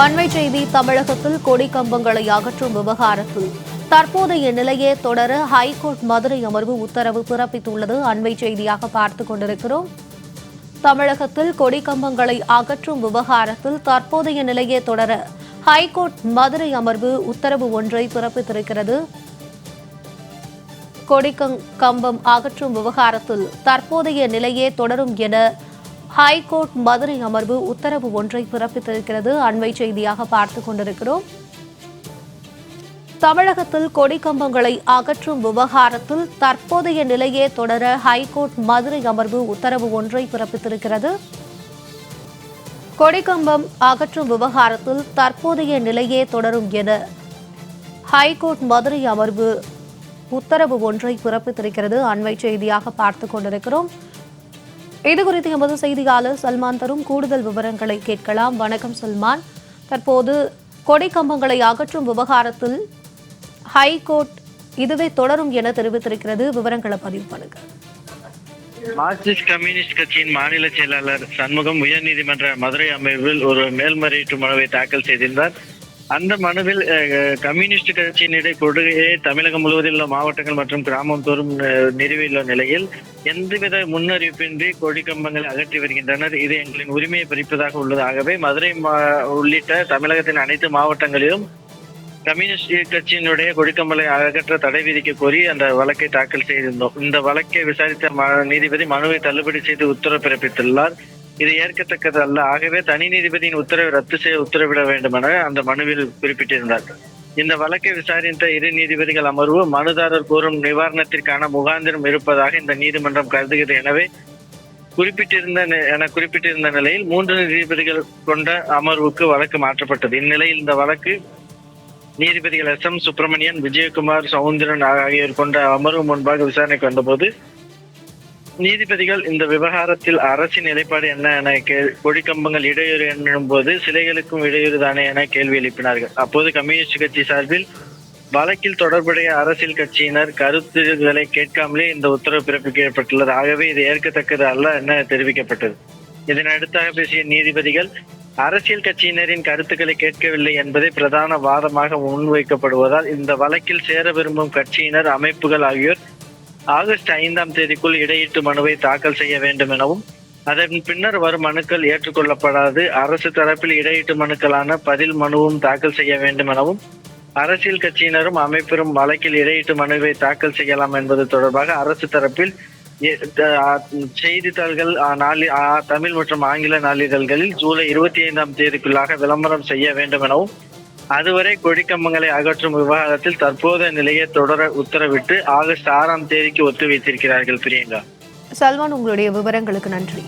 அண்மை செய்தி தமிழகத்தில் கொடி கம்பங்களை அகற்றும் விவகாரத்தில் தற்போதைய நிலையே தொடர ஹைகோர்ட் மதுரை அமர்வு உத்தரவு பிறப்பித்துள்ளது. அண்மை செய்தியாக பார்த்துக் கொண்டிருக்கிறோம். தமிழகத்தில் கொடி கம்பங்களை அகற்றும் விவகாரத்தில் தற்போதைய நிலையே தொடர ஹைகோர்ட் மதுரை அமர்வு உத்தரவு ஒன்றை பிறப்பித்திருக்கிறது. கொடி கம்பம் அகற்றும் விவகாரத்தில் தற்போதைய நிலையே தொடரும் என ஹைகோர்ட் மதுரை அமர்வு உத்தரவு ஒன்றை பிறப்பித்திருக்கிறது. அண்மை செய்தியாக பார்த்துக் கொண்டிருக்கிறோம். தமிழகத்தில் கொடி கம்பங்களை அகற்றும் விவகாரத்தில் தற்போதைய நிலையே தொடர ஹைகோர்ட் மதுரை அமர்வு உத்தரவு ஒன்றை பிறப்பித்திருக்கிறது. கொடிக்கம்பம் அகற்றும் விவகாரத்தில் தற்போதைய நிலையே தொடரும் என ஹைகோர்ட் மதுரை அமர்வு உத்தரவு ஒன்றை பிறப்பித்திருக்கிறது. அண்மை செய்தியாக பார்த்துக் கொண்டிருக்கிறோம். இதுகுறித்து எமது செய்தியாளர் சல்மான் தரும் கூடுதல் விவரங்களை கேட்கலாம். வணக்கம் சல்மான். தற்போது கொடி கம்பங்களை அகற்றும் விவகாரத்தில் ஹைகோர்ட் இதுவே தொடரும் என தெரிவித்திருக்கிறது. விவரங்களை பதிவு பண்ணுங்க. மார்க்சிஸ்ட் கம்யூனிஸ்ட் கட்சியின் மாநில செயலாளர் சண்முகம் உயர்நீதிமன்ற மதுரை அமர்வில் ஒரு மேல்முறையீட்டு மனுவை தாக்கல் செய்திருந்தார். அந்த மனுவில் கம்யூனிஸ்ட் கட்சியினுடைய கொள்கையை தமிழகம் முழுவதில் உள்ள மாவட்டங்கள் மற்றும் கிராமம் தோறும் நிறுவியுள்ள நிலையில் எந்தவித முன்னறிவிப்பின்றி கொடி கம்பங்களை அகற்றி வருகின்றனர். இது எங்களின் உரிமையை பறிப்பதாக உள்ளது. ஆகவே மதுரை உள்ளிட்ட தமிழகத்தின் அனைத்து மாவட்டங்களிலும் கம்யூனிஸ்ட் கட்சியினுடைய கொடிக்கம்பலை அகற்ற தடை விதிக்க கோரி அந்த வழக்கை தாக்கல் செய்திருந்தோம். இந்த வழக்கை விசாரித்த நீதிபதி மனுவை தள்ளுபடி செய்து உத்தரவு பிறப்பித்துள்ளார். இது ஏற்கத்தக்கது அல்ல. ஆகவே தனி நீதிபதியின் உத்தரவை ரத்து செய்ய உத்தரவிட வேண்டும் என அந்த மனுவில் குறிப்பிட்டிருந்தார். இந்த வழக்கை விசாரித்த இரு நீதிபதிகள் அமர்வு மனுதாரர் கோரும் நிவாரணத்திற்கான முகாந்திரம் இருப்பதாக இந்த நீதிமன்றம் கருதுகிறது. எனவே குறிப்பிட்டிருந்த நிலையில் 3 நீதிபதிகள் கொண்ட அமர்வுக்கு வழக்கு மாற்றப்பட்டது. இந்நிலையில் இந்த வழக்கு நீதிபதிகள் SM சுப்பிரமணியன், விஜயகுமார், சவுந்தரன் ஆகியோர் கொண்ட அமர்வு முன்பாக விசாரணைக்கு வந்தபோது நீதிபதிகள் இந்த விவகாரத்தில் அரசின் நிலைப்பாடு என்ன என கொடிக்கம்பங்கள் இடையூறு என்னும் போது சிலைகளுக்கும் இடையூறு தானே என கேள்வி எழுப்பினார்கள். அப்போது கம்யூனிஸ்ட் கட்சி சார்பில் வழக்கில் தொடர்புடைய அரசியல் கட்சியினர் கருத்துக்களை கேட்காமலே இந்த உத்தரவு பிறப்பிக்கப்பட்டுள்ளது. ஆகவே இது ஏற்கத்தக்கது அல்ல என தெரிவிக்கப்பட்டது. இதனடுத்தாக பேசிய நீதிபதிகள் அரசியல் கட்சியினரின் கருத்துக்களை கேட்கவில்லை என்பதை பிரதான வாதமாக முன்வைக்கப்படுவதால் இந்த வழக்கில் சேர விரும்பும் கட்சியினர், அமைப்புகள் ஆகியோர் ஆகஸ்ட் 5ஆம் தேதிக்குள் இடையீட்டு மனுவை தாக்கல் செய்ய வேண்டும் எனவும் அதன் பின்னர் வரும் மனுக்கள் ஏற்றுக்கொள்ளப்படாது அரசு தரப்பில் இடையீட்டு மனுக்களான பதில் மனுவும் தாக்கல் செய்ய வேண்டும் எனவும் அரசியல் கட்சியினரும் அமைப்பினரும் வழக்கில் இடையீட்டு மனுவை தாக்கல் செய்யலாம் என்பது தொடர்பாக அரசு தரப்பில் செய்தித்தாள்கள் தமிழ் மற்றும் ஆங்கில நாளிதழ்களில் ஜூலை 25ஆம் தேதிக்குள்ளாக விளம்பரம் செய்ய வேண்டும் எனவும் அதுவரை கொடிக்கம்பங்களை அகற்றும் விவகாரத்தில் தற்போதைய நிலையை தொடர உத்தரவிட்டு ஆகஸ்ட் 6ஆம் தேதிக்கு ஒத்தி வைத்திருக்கிறார்கள். பிரியங்கா. சல்மான், உங்களுடைய விவரங்களுக்கு நன்றி.